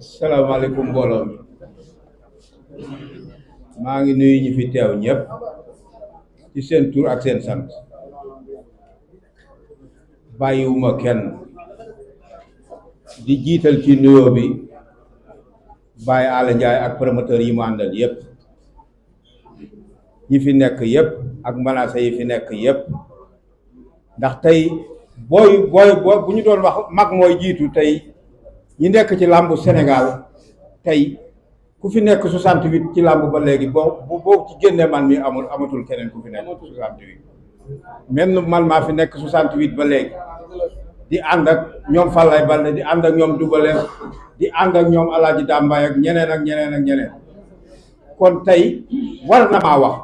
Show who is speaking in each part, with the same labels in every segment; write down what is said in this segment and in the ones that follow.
Speaker 1: salaamaaleykum mbooloo mi maa ngi nuyu ñi fi teew ñëpp ci seen tur ak seen sant bàyyiwuma kenn di jiital ci nuyoo bi Baye Alla Ndiaye ak promoteur yi mu àndal yëpp ñi fi nekk yëpp ak manaasa yi fi nekk yëpp ndax tey booy bu ñu doon wax mag mooy jiitu tey ñi nekk ci làmbu Sénégal tey ku fi nekk 68 ci làmb ba léegi boo ci génnee man mi amatul keneen ku fi nekk 68 même man maa fi nekk 68 ba léegi di ànd ak ñoom Fallay Balde di ànd ak ñoom Dubalees di ànd ak ñoom Alaaji Dambaay ak ñeneen ak ñeneen ak ñeneen kon tey war na maa wax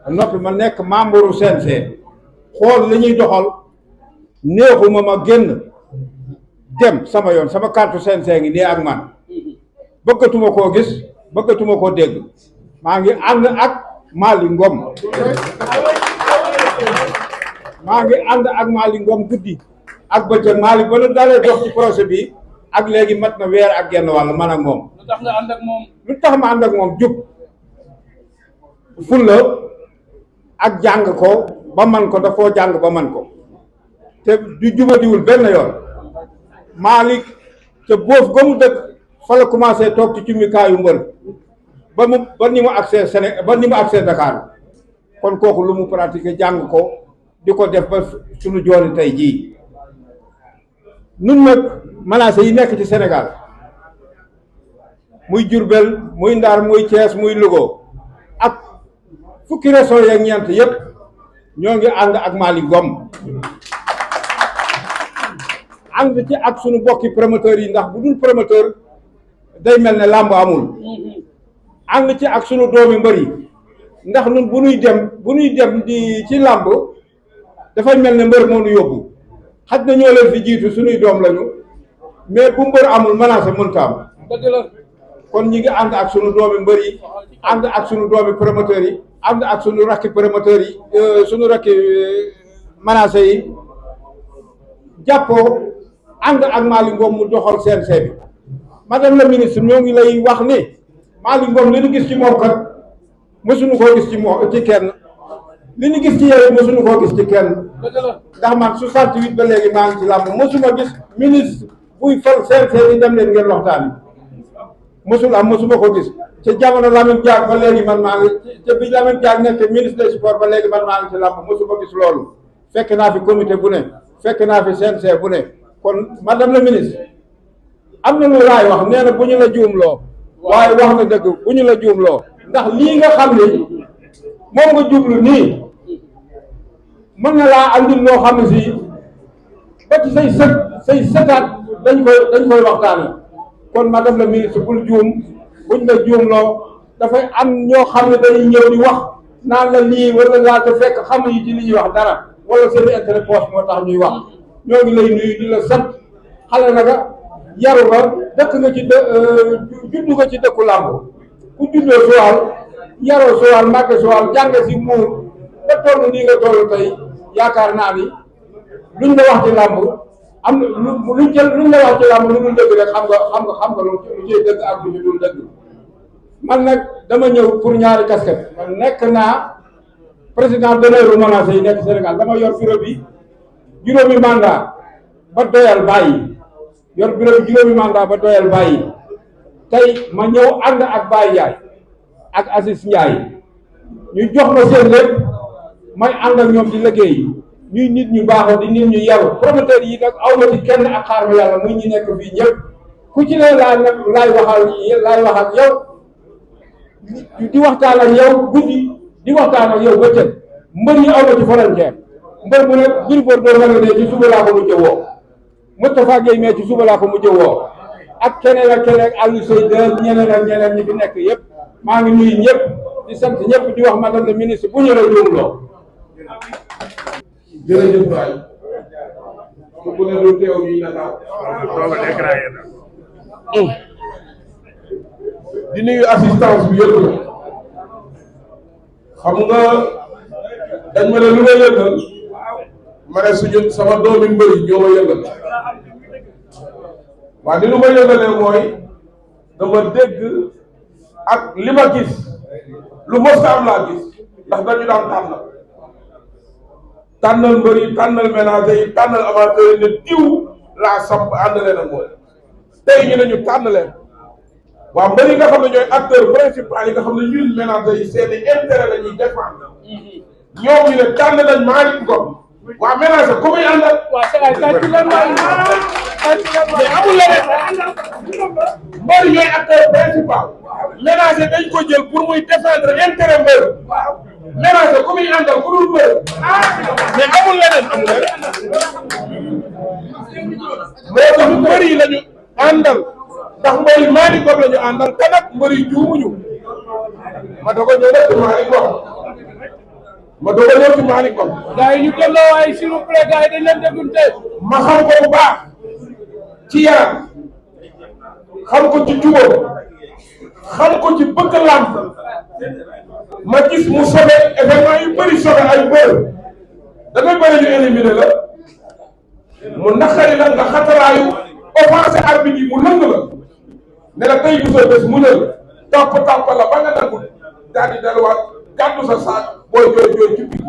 Speaker 1: noppi ma nekk membre u CNG xool li ñuy doxal neexuma ma génn dem sama yoon sama carte CNG ngi nii ak man bëggatuma koo gis bëggatuma koo dégg maa ngi ànd ak Mali Ngom guddi ak bëccëg Mali ba nu dalee dox ci projet bi ak léegi mat na weer ak genn wàll man ak moom.
Speaker 2: lu tax nga ànd ak moom.
Speaker 1: lu tax ma ànd ak moom jub fulla ak jàng ko ba man ko dafoo jàng ba man ko te du jubadiwul benn yoon Malick te boof ga mu dëkk fa la commencé toog ci cumikaayu mbër ba ni mu accès Sénégal ba ni mu accès Dakar kon kooku lu mu pratiqué jàng ko di ko def ba suñu jooni tey jii nun nag menacé yi nekk ci Sénégal muy Diourbel muy Ndar muy Thiès muy Louga ak fukki régions yeeg ñeent yépp ñoo ngi ànd ak Malick Ngom ànd ci ak sunu bokki promoteurs yi ndax bu dul promoteur day mel ne làmb amul ànd ci ak sunu doomi mbër yi ndax nun bu nuy dem di ci làmb dafay mel ne mbër moo nu yóbbu xaj na ñoo leen fi jiitu sunuy doom lañu mais bu mbër amul menacé mënta am
Speaker 2: dëgg la
Speaker 1: kon ñi ngi ànd ak sunu doomi mbër yi ànd ak sunu doomi promoteurs yi ànd ak sunu rakki promoteurs yi sunu rakki menacé yi jàppoo ànd ak Malick Ngom mu doxal CNG bi madame la ministre ñoo ngi lay wax ni Malick Ngom li ñu gis ci moom kat mësuñu koo gis ci kenn li ñu gis ci yow mësuñu koo gis ci kenn ndax man 68 ba léegi maa ngi ci làmb mësuma gis ministre buy fal CNG yi dem leen ngeen waxtaan mësuma ko gis ca jamono Lamine Diack ba léegi man maa ngi ca bi Lamine Diack nekk ministre des sports ba léegi man maa ngi ci làmb mësuma gis loolu fekk naa fi comité bu ne fekk naa fi CNG bu ne kon madame la ministre am na lu laay wax nee na bu ñu la juumloo waaye wax na dëgg bu ñu la juumloo ndax lii nga xam ne moom nga jublu nii mën na laa andil loo xam ne si ba ci say sëtaat dañ koy waxtaane kon madame la ministre bul juum buñ la juumloo dafay am ñoo xam ne dañuy ñëw di wax naan la lii wala laa te fekk xamuñu ci li ñuy wax dara wala seen intérêt poche moo tax ñuy wax ñoo ngi lay nuyu di la sant xale na nga yaru nga dëkk nga ci juddu nga ci dëkku làmb ku juddoo Joal yaroo Joal màgge Joal jànge si muur ba toll nii nga toll tey yaakaar naa ni luñ la wax ci làmb am na luñ la wax ci làmb lu dul dëgg rek xam nga lu ciy dëgg ak lu ci dul dëgg man nag dama ñëw pour ñaari casquette man nekk naa président d'honneur menacé yi nekk Sénégal dama yor bureau bi juróomi mandat ba doyal bàyyi yor bureau bi juróomi mandat ba doyal bàyyi tey ma ñëw ànd ak Baye Ndiaye ak Aziz Ndiaye ñu jox ma seen lépp may ànd ak ñoom di liggéey ñuy nit ñu baaxoo di nit ñu yaru promoteur yi nag aw ma ci kenn ak xaar ma yàlla muy ñi nekk fii ñëpp ku ci leen laay wax ak yow di waxtaan ak yow guddi di waxtaan ak yow bëccëg mbër yi aw ma ci frontière mbër mu ne Gris Bordeaux ma nga ne ci suba laa ko mujjee woo Moustapha Gueye mais ci suba laa ko mujjee woo ak keneen ak Aliou Seye ñeneen ak ñeneen ñi fi nekk yëpp maa ngi nuyu ñëpp di sant ñëpp di wax madame le ministre bu ñu la juumloo. jërëjëf waay bu ne lu teew nii nataw di nuyu assistance bi yëpp xam nga dañ ma ne lu may yëngal ma ne suñu sama doomi mbëri ñoo ma yëngal waaw li lu ma yëngalee mooy
Speaker 2: dama dégg ak li ma gis lu mos a am laa gis ndax dañu daan tànnal mbër yi tànnal ménager yi tànnal amateur yi ne diw laa samp ànd leen ak mooy tey ñu ne ñu tànn leen waaw mbër yi nga xam ne ñooy acteur principal yi nga xam ne ñun ménager yi seeni intérêt la ñuy défendre ñoom ñu ne tànn nañ Malick Ngom waa ménager ku muy àndal mais amul leneen mbër ñooy acteur principal ménager dañ ko jël pour muy défendre intérêt mbër ménager ku muy àndal ku dul mbër mais amul leneen moo tax mbër yi lañu àndal ndax mbër yi Malick Ngom la ñu àndal te nag mbër yi juumuñu ma doog a ñëw nag ci Malick Ngom
Speaker 3: gars yi ñu tolloo waaye s'il vous plaît gars yi dañ leen dégunte
Speaker 2: ma xam ko bu baax ci yaram xam ko ci jubóo xam ko ci bëgg làmb ma gis mu sobe événement yu bëri sobe ay mbër da ngay bëri ñu éliminé la mu naqari la nga xataraayu offensé arbitre yi mu lëng la ne la tey bu sa bés mu nël topp la ba nga nangul daal di delluwaat gàddu sa saak booy jooy ci biir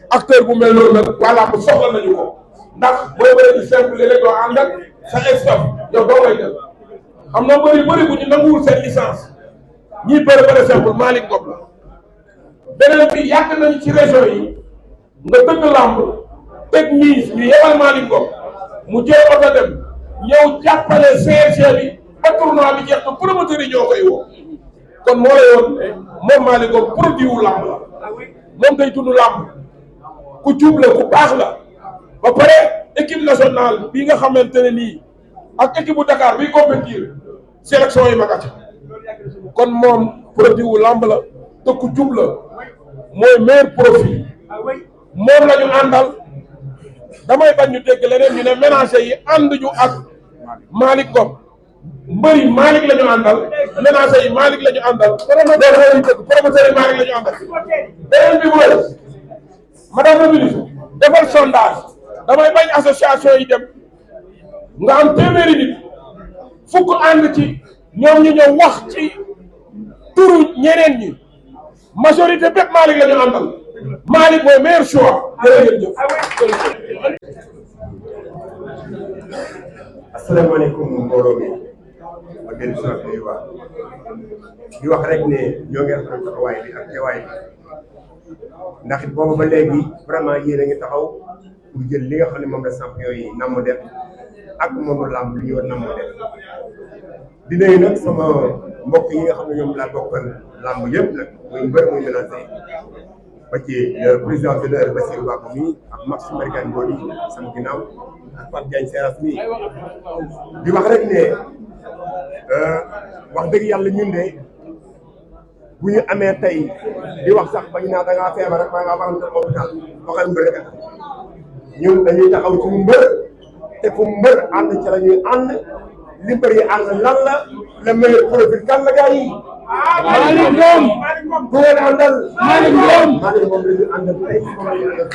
Speaker 2: acteur bu mel noonu nag voilà bu soxla nañu ko ndax booy bëri di simple léeg-léeg doo ànd ak sa staff yow doo lay def xam na mbër yu bëri bu ñu nanguwul seen licence ñii bëri par exemple Malick Ngom la beneen bi yàgg nañu ci région yi nga dëgg làmb teg mise ñu yebal Malick Ngom mu jël oto dem ñëw jàppale CNG bi ba tournoi bi jeex na promoteurs yi ñoo koy woo kon moo lay woon moom Malick Ngom produit wu làmb la moom day dund làmb ku jub la ku baax la ba pare équipe nationale bi nga xamante ne nii ak équipe bu Dakar biy compétir sélection yi magati kon moom produit wu làmb la te ku jub la mooy meilleur profil moom la ñu àndal damay bañ ñu dégg leneen ñu ne ménager yi ànd ñu ak Malick Ngom mbër yi Malick la ñu àndal ménager yi Malick la ñu àndal promoteur yi Malick la ñu àndal beneen bi mooy madame la ministre defal sondage damay bañ association yi dem nga am téeméeri nit fukk ànd ci ñoom ñu ñëw wax ci turu ñeneen ñi majorité bépp Malick la ñu àndal Malick mooy meilleur choix jërëjëf.
Speaker 4: asalaamaaleykum mbooloo mi ma gën si waat di wax rek ne ñoo ngi rafetlu taxawaay bi ak teewaay bi ndax it boobu ba léegi vraiment yéen a ngi taxaw pour jël li nga xam ne moom la champion yi namm def ak moomu làmb li ñu war namm def di nuyu nag sama mbokk yi nga xam ne ñoom laa bokkal làmb yëpp nag muy mbër muy menacé ba ci président de l'heure Bassirou Ba mi ak Max Mbergane Ngoni sama ginnaaw ak Pape Diagne Seras mi di wax rek ne wax dëgg yàlla ñun de bu ñu amee tey di wax sax ba ñu naan da ngaa feebar rek maa ngaa war a dem hôpital waxal mbër rek ñun dañuy taxaw ci mbër te fu mbër ànd ci la ñuy ànd li mbër yi ànd lan la le meilleur profil kan la gars yi.
Speaker 3: Malick Ngom
Speaker 4: ku ngeen àndal.
Speaker 3: Malick Ngom
Speaker 4: la ñu àndal tey moom la ñu àndal